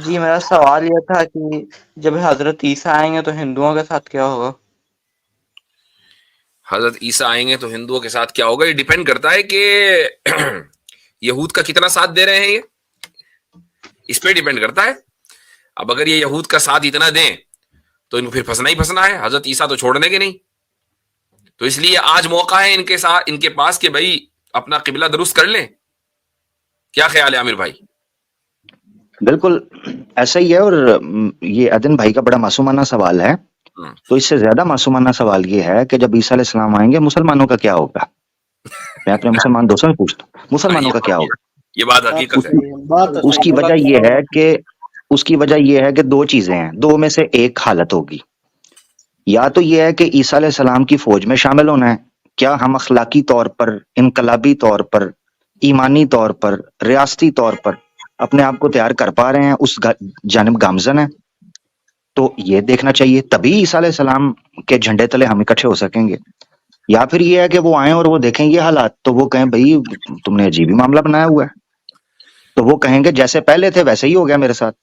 جی میرا سوال یہ تھا کہ جب حضرت عیسیٰ آئیں گے تو ہندوؤں کے ساتھ کیا ہوگا؟ حضرت عیسیٰ آئیں گے تو ہندوؤں کے ساتھ کیا ہوگا؟ یہ ڈیپینڈ کرتا ہے کہ یہود کا کتنا ساتھ دے رہے ہیں، یہ اس پہ ڈیپینڈ کرتا ہے. اب اگر یہ یہود کا ساتھ اتنا دیں تو ان کو پھر پھنسنا ہی پھنسنا ہے، حضرت عیسیٰ تو چھوڑنے کے نہیں. تو اس لیے آج موقع ہے ان کے ساتھ، ان کے پاس کہ بھائی اپنا قبلہ درست کر لیں. کیا خیال ہے عامر بھائی؟ بالکل ایسا ہی ہے. اور یہ عدن بھائی کا بڑا معصومانہ سوال ہے. تو اس سے زیادہ معصومانہ سوال یہ ہے کہ جب عیسیٰ علیہ السلام آئیں گے مسلمانوں کا کیا ہوگا؟ میں اپنے مسلمان دوستوں سے پوچھتا ہوں مسلمانوں کا کیا ہوگا؟ یہ بات حقیقت ہے. اس کی وجہ یہ ہے کہ دو چیزیں ہیں، دو میں سے ایک حالت ہوگی. یا تو یہ ہے کہ عیسیٰ علیہ السلام کی فوج میں شامل ہونا ہے. کیا ہم اخلاقی طور پر، انقلابی طور پر، ایمانی طور پر، ریاستی طور پر اپنے آپ کو تیار کر پا رہے ہیں، اس جانب گامزن ہے؟ تو یہ دیکھنا چاہیے، تبھی عیسیٰ علیہ السلام کے جھنڈے تلے ہم اکٹھے ہو سکیں گے. یا پھر یہ ہے کہ وہ آئیں اور وہ دیکھیں یہ حالات تو وہ کہیں بھائی تم نے عجیب ہی معاملہ بنایا ہوا ہے. تو وہ کہیں گے جیسے پہلے تھے ویسے ہی ہو گیا میرے ساتھ.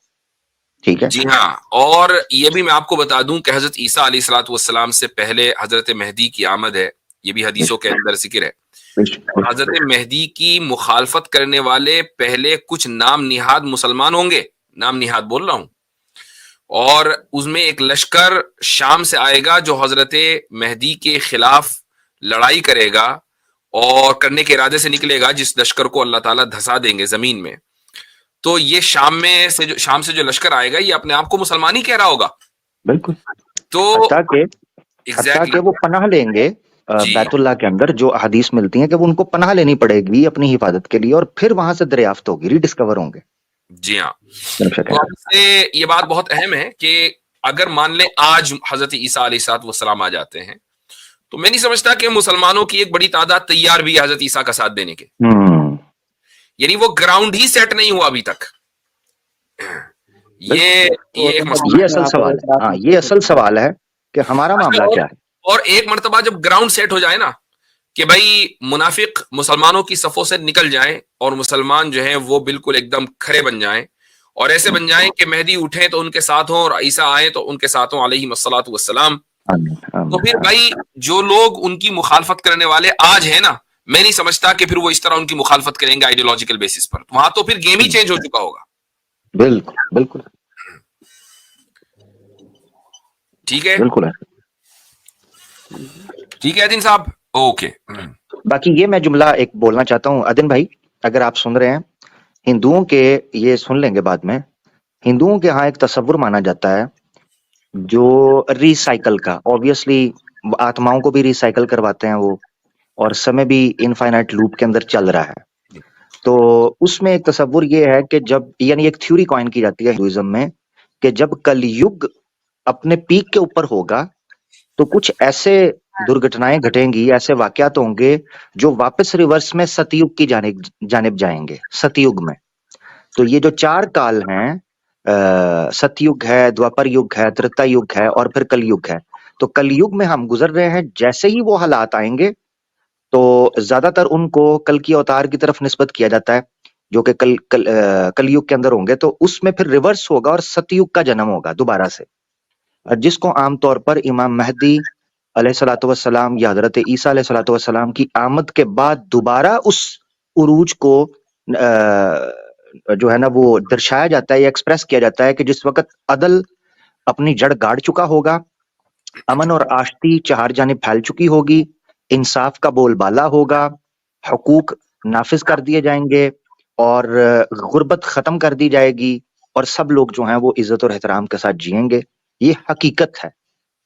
ٹھیک ہے جی ہاں. اور یہ بھی میں آپ کو بتا دوں کہ حضرت عیسیٰ علیہ الصلوۃ والسلام سے پہلے حضرت مہدی کی آمد ہے، یہ بھی حدیثوں کے اندر ذکر ہے. اور حضرت مہدی کی مخالفت کرنے والے پہلے کچھ نام نہاد مسلمان ہوں گے، نام نہاد بول رہا ہوں. اور اس میں ایک لشکر شام سے آئے گا جو حضرت مہدی کے خلاف لڑائی کرے گا اور کرنے کے ارادے سے نکلے گا، جس لشکر کو اللہ تعالیٰ دھسا دیں گے زمین میں. تو یہ شام سے جو لشکر آئے گا یہ اپنے آپ کو مسلمان ہی کہہ رہا ہوگا. بالکل. تو حتیٰ کہ وہ پناہ لیں گے بیت اللہ کے اندر، جو احادیث ملتی ہیں کہ وہ ان کو پناہ لینی پڑے گی اپنی حفاظت کے لیے، اور پھر وہاں سے دریافت ہوگی، ری ڈسکور ہوں گے. جی ہاں. تو اب سے یہ بات بہت اہم ہے کہ اگر مان لیں آج حضرت عیسیٰ علیہ السلام آ جاتے ہیں تو میں نہیں سمجھتا کہ مسلمانوں کی ایک بڑی تعداد تیار بھی ہے حضرت عیسیٰ کا ساتھ دینے کے. یعنی وہ گراؤنڈ ہی سیٹ نہیں ہوا ابھی تک. یہ اصل سوال ہے کہ ہمارا معاملہ کیا ہے. اور ایک مرتبہ جب گراؤنڈ سیٹ ہو جائے نا کہ بھائی منافق مسلمانوں کی صفوں سے نکل جائیں اور مسلمان جو ہیں وہ بالکل ایک دم کھڑے بن جائیں اور ایسے بن جائیں کہ مہدی اٹھیں تو ان کے ساتھ ہوں اور عیسیٰ آئیں تو ان کے ساتھ ہوں علیہ الصلوۃ والسلام. تو پھر بھائی جو لوگ ان کی مخالفت کرنے والے آج ہیں نا، میں نہیں سمجھتا کہ پھر وہ اس طرح ان کی مخالفت کریں گے آئیڈیولوجیکل بیسس پر. وہاں تو پھر گیم ہی چینج ہو چکا ہوگا. بالکل بالکل ٹھیک ہے. بالکل ٹھیک ہے عدن صاحب. اوکے. باقی یہ میں جملہ ایک بولنا چاہتا ہوں عدن بھائی، اگر آپ سن رہے ہیں، ہندوؤں کے یہ سن لیں گے بعد میں، ہندوؤں کے ہاں ایک تصور مانا جاتا ہے جو ریسائیکل کا، اوبیسلی آتماؤں کو بھی ریسائیکل کرواتے ہیں وہ، اور سمے بھی انفائنائٹ لوپ کے اندر چل رہا ہے. تو اس میں ایک تصور یہ ہے کہ جب، یعنی ایک تھیوری کوائن کی جاتی ہے ہندوازم میں، کہ جب کل یگ اپنے پیک کے اوپر ہوگا تو کچھ ایسے درگھٹنائیں گھٹیں گی، ایسے واقعات ہوں گے جو واپس ریورس میں ستیوگ کی جانب جائیں گے. ستیوگ میں تو یہ جو 4 کال ہیں، ستیوگ ہے، دوپر یگ ہے، تریتا یگ ہے اور پھر کل یگ ہے. تو کل یگ میں ہم گزر رہے ہیں. جیسے ہی وہ حالات آئیں گے تو زیادہ تر ان کو کل کی اوتار کی طرف نسبت کیا جاتا ہے، جو کہ کل یگ کے اندر ہوں گے. تو اس میں پھر ریورس ہوگا اور ستیوگ کا جنم ہوگا دوبارہ سے، جس کو عام طور پر امام مہدی علیہ الصلوۃ والسلام یا حضرت عیسیٰ علیہ الصلوۃ والسلام کی آمد کے بعد دوبارہ اس عروج کو جو ہے نا وہ درشایا جاتا ہے یا ایکسپریس کیا جاتا ہے، کہ جس وقت عدل اپنی جڑ گاڑ چکا ہوگا، امن اور آشتی چہار جانب پھیل چکی ہوگی، انصاف کا بول بالا ہوگا، حقوق نافذ کر دیے جائیں گے اور غربت ختم کر دی جائے گی، اور سب لوگ جو ہیں وہ عزت اور احترام کے ساتھ جئیں گے. یہ حقیقت ہے،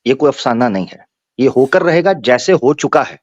یہ کوئی افسانہ نہیں ہے، یہ ہو کر رہے گا جیسے ہو چکا ہے.